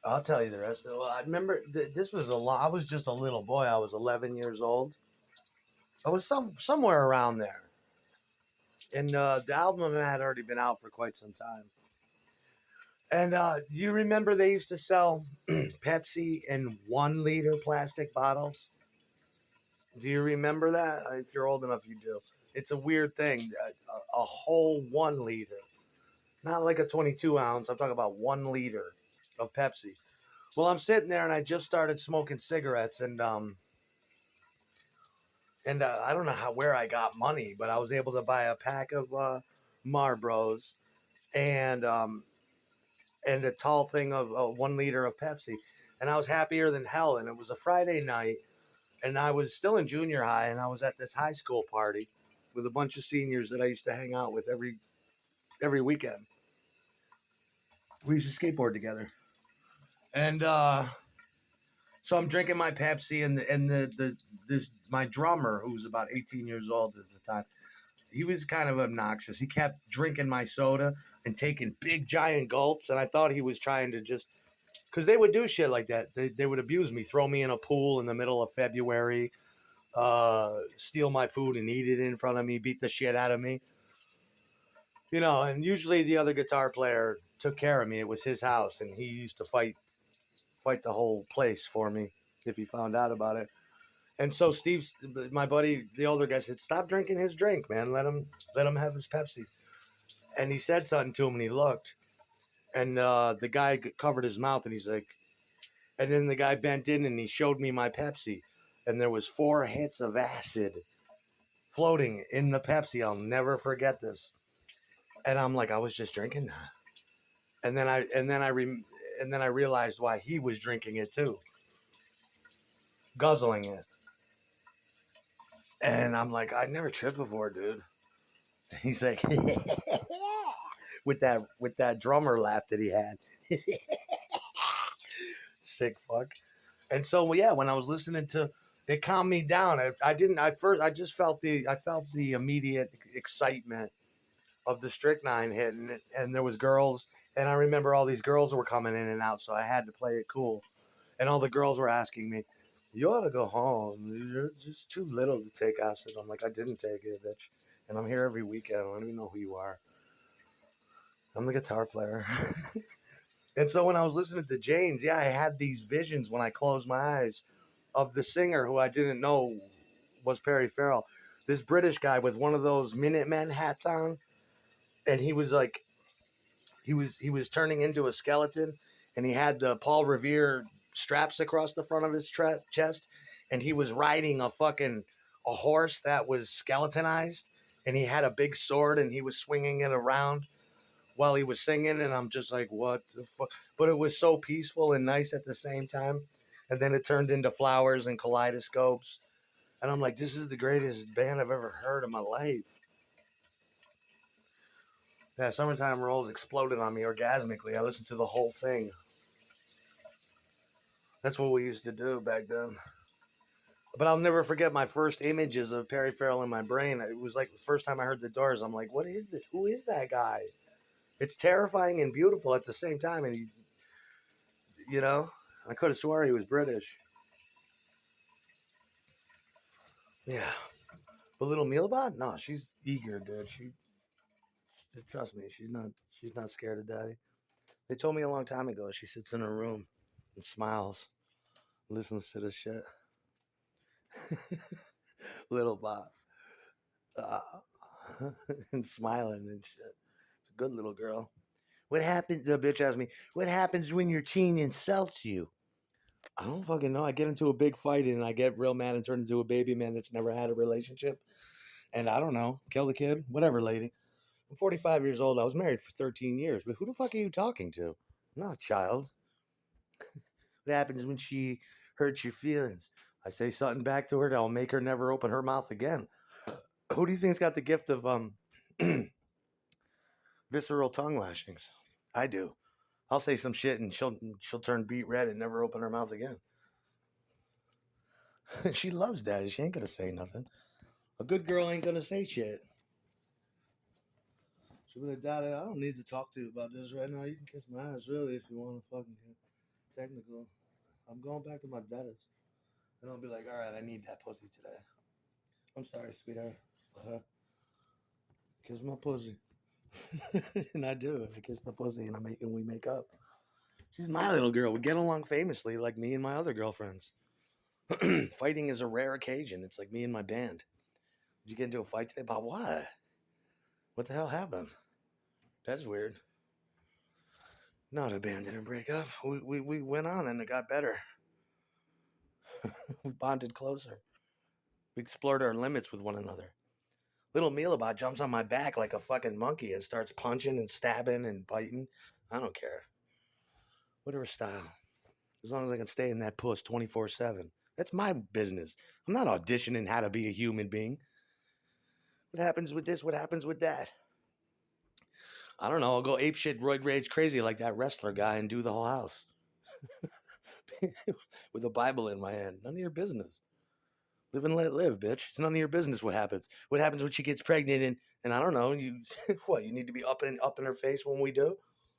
I'll tell you the rest of it. Well, I remember this was a lot. I was just a little boy. I was 11 years old. I was somewhere around there, and the album had already been out for quite some time. And do you remember they used to sell Pepsi in 1 liter plastic bottles? Do you remember that? If you're old enough, you do. It's a weird thing. A whole 1 liter, not like a 22 ounce. I'm talking about 1 liter of Pepsi. Well, I'm sitting there and I just started smoking cigarettes, and I don't know where I got money, but I was able to buy a pack of Marlboros and and a tall thing of 1 liter of Pepsi, and I was happier than hell. And it was a Friday night, and I was still in junior high, and I was at this high school party with a bunch of seniors that I used to hang out with every weekend. We used to skateboard together, and so I'm drinking my Pepsi, and this my drummer, who was about 18 years old at the time, he was kind of obnoxious. He kept drinking my soda and taking big giant gulps, and I thought he was trying to just because they would do shit like that. They would abuse me, throw me in a pool in the middle of February, steal my food and eat it in front of me, beat the shit out of me. And usually the other guitar player took care of me. It was his house, and he used to fight the whole place for me if he found out about it. And so Steve, my buddy, the older guy, said, "Stop drinking his drink, man. Let him have his Pepsi." And he said something to him, and he looked, and the guy covered his mouth, and he's like, and then the guy bent in and he showed me my Pepsi, and there was 4 hits of acid floating in the Pepsi. I'll never forget this. And I'm like, I was just drinking that, and then I realized why he was drinking it too, guzzling it. And I'm like, I never tripped before, dude. He's like, with that drummer laugh that he had, sick fuck. And so, well, yeah, when I was listening to it, calmed me down. I didn't. I first, I just felt the immediate excitement of the strychnine hitting, and there was girls, and I remember all these girls were coming in and out, so I had to play it cool. And all the girls were asking me, "You ought to go home. You're just too little to take acid." I'm like, I didn't take it, bitch, and I'm here every weekend. I don't even know who you are. I'm the guitar player. And so when I was listening to James, yeah, I had these visions when I closed my eyes of the singer who I didn't know was Perry Farrell, this British guy with one of those Minutemen hats on, and he was turning into a skeleton, and he had the Paul Revere straps across the front of his chest, and he was riding a horse that was skeletonized, and he had a big sword, and he was swinging it around while he was singing, and I'm just like, what the fuck? But it was so peaceful and nice at the same time. And then it turned into flowers and kaleidoscopes, and I'm like, this is the greatest band I've ever heard in my life. Yeah, Summertime Rolls exploded on me orgasmically. I listened to the whole thing. That's what we used to do back then. But I'll never forget my first images of Perry Farrell in my brain. It was like the first time I heard the Doors. I'm like, what is this? Who is that guy? It's terrifying and beautiful at the same time. And you know, I could have swore he was British. Yeah. But little Mealbot? No, she's eager, dude. Trust me, she's not scared of daddy. They told me a long time ago she sits in her room and smiles, listens to the shit. Little Bob. Uh, and smiling and shit. It's a good little girl. What happens? The bitch asked me, what happens when your teen insults you? I don't fucking know. I get into a big fight and I get real mad and turn into a baby man that's never had a relationship. And I don't know, kill the kid, whatever, lady. I'm 45 years old. I was married for 13 years. But who the fuck are you talking to? I'm not a child. What happens when she hurts your feelings? I say something back to her that'll make her never open her mouth again. Who do you think's got the gift of visceral tongue lashings? I do. I'll say some shit and she'll turn beet red and never open her mouth again. She loves daddy. She ain't gonna say nothing. A good girl ain't gonna say shit. She'll be like, Daddy, I don't need to talk to you about this right now. You can kiss my ass, really, if you want to fucking kiss. technical. I'm going back to my dentist, and I'll be like, all right, I need that pussy today. I'm sorry, sweetheart. Kiss my pussy. And I do. I kiss the pussy, and we make up. She's my little girl. We get along famously, like me and my other girlfriends. Fighting is a rare occasion. It's like me and my band. Did you get into a fight today? About what? What the hell happened? That's weird. No, the band didn't break up. We went on and it got better. We bonded closer. We explored our limits with one another. Little Mealabot jumps on my back like a fucking monkey and starts punching and stabbing and biting. I don't care. Whatever style. As long as I can stay in that puss 24/7. That's my business. I'm not auditioning how to be a human being. What happens with this? What happens with that? I don't know. I'll go apeshit, roid rage crazy like that wrestler guy and do the whole house. With a Bible in my hand. None of your business. Live and let live, bitch. It's none of your business what happens. What happens when she gets pregnant and I don't know, you what, you need to be up in her face when we do?